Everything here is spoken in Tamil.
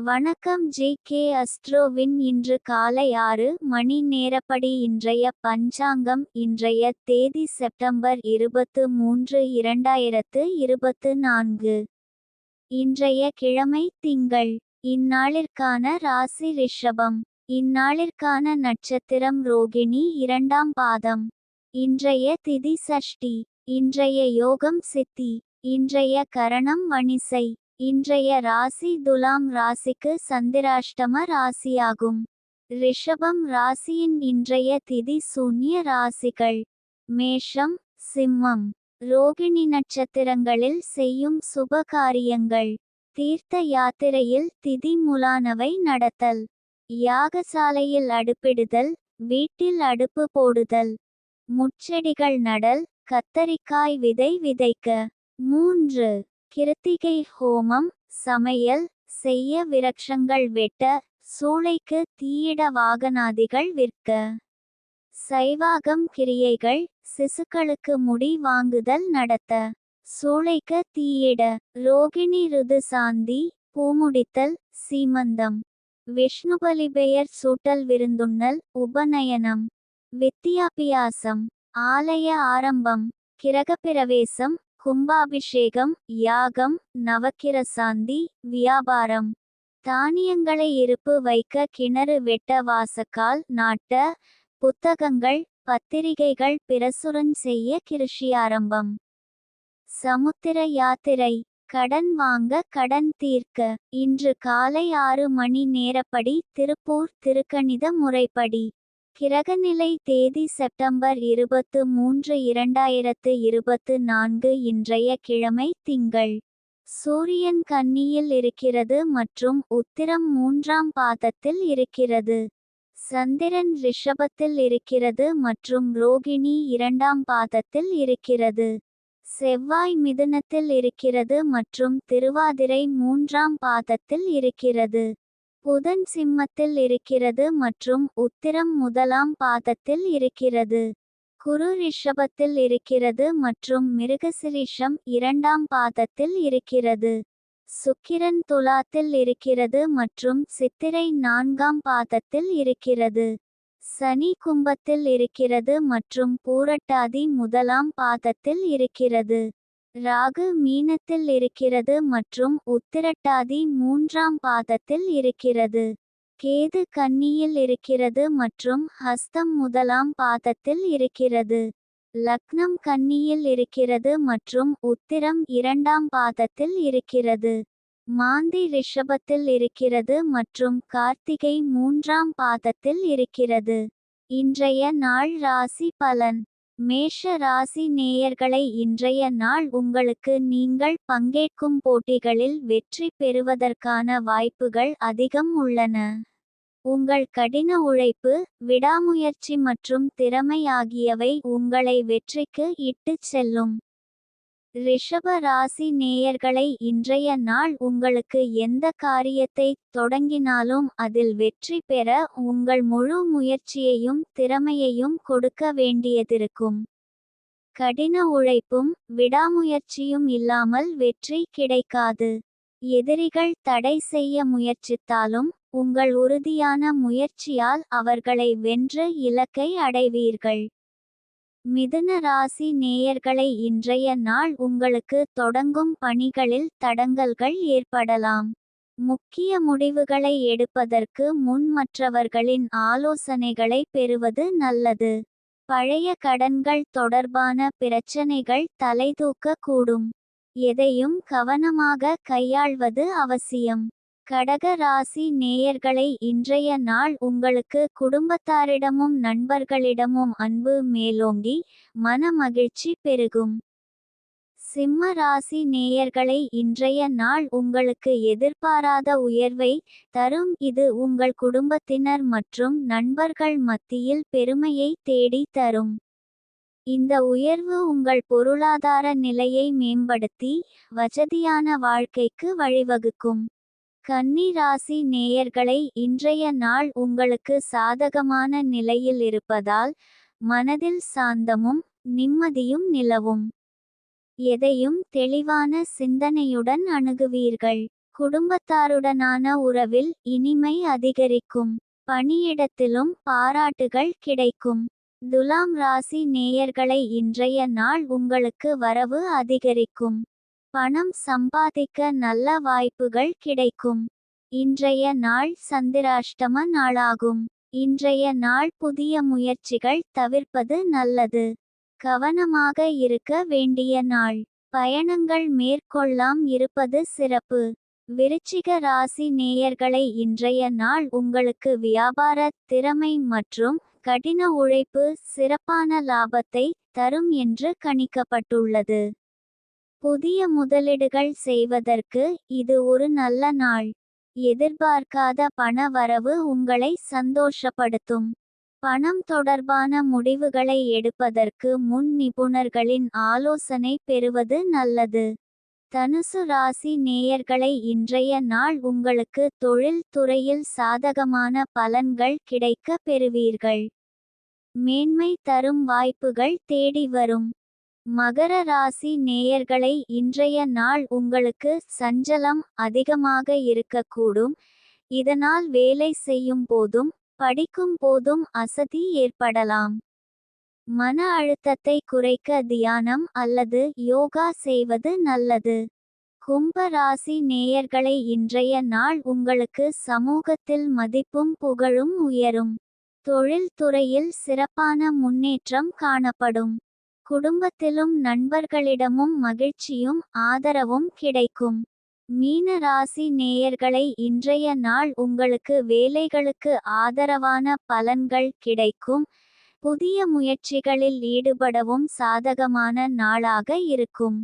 வணக்கம் ஜே.கே. அஸ்ட்ரோவின் இன்று காலை 6 மணி நேரப்படி இன்றைய பஞ்சாங்கம். இன்றைய தேதி செப்டம்பர் 23, 2024. இன்றைய கிழமை திங்கள். இந்நாளிற்கான ராசி ரிஷபம். இந்நாளிற்கான நட்சத்திரம் ரோகிணி, 2ஆம் பாதம். இன்றைய திதி சஷ்டி. இன்றைய யோகம் சித்தி. இன்றைய கரணம் வணிசை. இன்றைய ராசி துலாம் ராசிக்கு சந்திராஷ்டம ராசியாகும். ரிஷபம் ராசியின் இன்றைய திதி சூன்ய ராசிகள்: மேஷம், சிம்மம். ரோகிணி நட்சத்திரங்களில் செய்யும் சுப காரியங்கள்: தீர்த்த யாத்திரையில் திதி முலானவை நடத்தல், யாகசாலையில் அடுப்பிடுதல், வீட்டில் அடுப்பு போடுதல், முட்செடிகள் நடல், கத்தரிக்காய் விதை விதைக்க. 3. கிருத்திகை ஹோமம், சமையல் செய்ய, விரக்ஷங்கள் வெட்ட, சூளைக்கு தீயிட, வாகனாதிகள் விற்க. சைவாகம் கிரியைகள்: சிசுக்களுக்கு முடி வாங்குதல் நடத்த, சூளைக்கு தீயிட. ரோகிணி ருது சாந்தி, பூமுடித்தல், சீமந்தம், விஷ்ணுபலி பெயர் சூட்டல், விருந்துண்ணல், உபநயனம், வித்தியாபியாசம், ஆலய ஆரம்பம், கிரகப்பிரவேசம், கும்பாபிஷேகம், யாகம், நவக்கிர சாந்தி, வியாபாரம், தானியங்களை இருப்பு வைக்க, கிணறு வெட்ட, வாசக்கால் நாட்ட, புத்தகங்கள் பத்திரிகைகள் பிரசுரம் செய்ய, கிருஷி ஆரம்பம். சமுத்திர யாத்திரை: கடன் வாங்க, கடன் தீர்க்க. இன்று காலை 6 மணி நேரப்படி திருப்பூர் திருக்கணித முறைப்படி. கிரகநிலை தேதி செப்டம்பர் 23, 2024. இன்றைய கிழமை திங்கள். சூரியன் கன்னியில் இருக்கிறது மற்றும் உத்திரம் 3ஆம் பாதத்தில் இருக்கிறது. சந்திரன் ரிஷபத்தில் இருக்கிறது மற்றும் ரோகிணி 2ஆம் பாதத்தில் இருக்கிறது. செவ்வாய் மிதுனத்தில் இருக்கிறது மற்றும் திருவாதிரை 3ஆம் பாதத்தில் இருக்கிறது. புதன் சிம்மத்தில் இருக்கிறது மற்றும் உத்திரம் 1ஆம் பாதத்தில் இருக்கிறது. குரு ரிஷபத்தில் இருக்கிறது மற்றும் மிருகசிரிஷம் 2ஆம் பாதத்தில் இருக்கிறது. சுக்கிரன் துலாத்தில் இருக்கிறது மற்றும் சித்திரை 4ஆம் பாதத்தில் இருக்கிறது. சனி கும்பத்தில் இருக்கிறது மற்றும் பூரட்டாதி 1ஆம் பாதத்தில் இருக்கிறது. ராகு மீனத்தில் இருக்கிறது மற்றும் உத்திரட்டாதி 3ஆம் பாதத்தில் இருக்கிறது. கேது கன்னியில் இருக்கிறது மற்றும் ஹஸ்தம் 1ஆம் பாதத்தில் இருக்கிறது. லக்னம் கன்னியில் இருக்கிறது மற்றும் உத்திரம் 2ஆம் பாதத்தில் இருக்கிறது. மாந்தி ரிஷபத்தில் இருக்கிறது மற்றும் கார்த்திகை 3ஆம் பாதத்தில் இருக்கிறது. இன்றைய நாள் ராசி பலன்: மேஷ ராசி நேயர்களை, இன்றைய நாள் உங்களுக்கு நீங்கள் பங்கேற்கும் போட்டிகளில் வெற்றி பெறுவதற்கான வாய்ப்புகள் அதிகம் உள்ளன. உங்கள் கடின உழைப்பு, விடாமுயற்சி மற்றும் திறமை ஆகியவை உங்களை வெற்றிக்கு இட்டுச் செல்லும். ரிஷப ராசி நேயர்களை, இன்றைய நாள் உங்களுக்கு எந்த காரியத்தை தொடங்கினாலும் அதில் வெற்றி பெற உங்கள் முழு முயற்சியையும் திறமையையும் கொடுக்க வேண்டியதிருக்கும். கடின உழைப்பும் விடாமுயற்சியும் இல்லாமல் வெற்றி கிடைக்காது. எதிரிகள் தடை செய்ய முயற்சித்தாலும் உங்கள் உறுதியான முயற்சியால் அவர்களை வென்று இலக்கை அடைவீர்கள். மிதுன ராசி நேயர்களை, இன்றைய நாள் உங்களுக்கு தொடங்கும் பணிகளில் தடங்கல்கள் ஏற்படலாம். முக்கிய முடிவுகளை எடுப்பதற்கு முன் மற்றவர்களின் ஆலோசனைகளை பெறுவது நல்லது. பழைய கடன்கள் தொடர்பான பிரச்சனைகள் தலைதூக்க கூடும். எதையும் கவனமாக கையாள்வது அவசியம். கடக ராசி நேயர்களை, இன்றைய நாள் உங்களுக்கு குடும்பத்தாரிடமும் நண்பர்களிடமும் அன்பு மேலோங்கி மன மகிழ்ச்சி பெருகும். சிம்ம ராசி நேயர்களை, இன்றைய நாள் உங்களுக்கு எதிர்பாராத உயர்வை தரும். இது உங்கள் குடும்பத்தினர் மற்றும் நண்பர்கள் மத்தியில் பெருமையை தேடி தரும். இந்த உயர்வு உங்கள் பொருளாதார நிலையை மேம்படுத்தி வசதியான வாழ்க்கைக்கு வழிவகுக்கும். கன்னி ராசி நேயர்களை, இன்றைய நாள் உங்களுக்கு சாதகமான நிலையில் இருப்பதால் மனதில் சாந்தமும் நிம்மதியும் நிலவும். எதையும் தெளிவான சிந்தனையுடன் அணுகுவீர்கள். குடும்பத்தாருடனான உறவில் இனிமை அதிகரிக்கும். பணியிடத்திலும் பாராட்டுகள் கிடைக்கும். துலாம் ராசி நேயர்களை இன்றைய நாள் உங்களுக்கு வரவு அதிகரிக்கும். பணம் சம்பாதிக்க நல்ல வாய்ப்புகள் கிடைக்கும். இன்றைய நாள் சந்திராஷ்டம நாளாகும். இன்றைய நாள் புதிய முயற்சிகள் தவிர்ப்பது நல்லது. கவனமாக இருக்க வேண்டிய நாள். பயணங்கள் மேற்கொள்ளாம் இருப்பது சிறப்பு. விருச்சிக ராசி நேயர்களை இன்றைய நாள் உங்களுக்கு வியாபார திறமை மற்றும் கடின உழைப்பு சிறப்பான லாபத்தை தரும் என்று கணிக்கப்பட்டுள்ளது. புதிய முதலீடுகள் செய்வதற்கு இது ஒரு நல்ல நாள். எதிர்பார்க்காத பண வரவு உங்களை சந்தோஷப்படுத்தும். பணம் தொடர்பான முடிவுகளை எடுப்பதற்கு முன் நிபுணர்களின் ஆலோசனை பெறுவது நல்லது. தனுசு ராசி நேயர்களை இன்றைய நாள் உங்களுக்கு தொழில் துறையில் சாதகமான பலன்கள் கிடைக்க பெறுவீர்கள். மேன்மை தரும் வாய்ப்புகள் தேடி வரும். மகர ராசி நேயர்களை இன்றைய நாள் உங்களுக்கு சஞ்சலம் அதிகமாக இருக்கக்கூடும். இதனால் வேலை செய்யும் போதும் படிக்கும் போதும் அசதி ஏற்படலாம். மன அழுத்தத்தை குறைக்க தியானம் அல்லது யோகா செய்வது நல்லது. கும்ப ராசி நேயர்களை இன்றைய நாள் உங்களுக்கு சமூகத்தில் மதிப்பும் புகழும் உயரும். தொழில் துறையில் சிறப்பான முன்னேற்றம் காணப்படும். குடும்பத்திலும் நண்பர்களிடமும் மகிழ்ச்சியும் ஆதரவும் கிடைக்கும். மீன ராசி நேயர்களை இன்றைய நாள் உங்களுக்கு வேலைகளுக்கு ஆதரவான பலன்கள் கிடைக்கும். புதிய முயற்சிகளில் ஈடுபடவும் சாதகமான நாளாக இருக்கும்.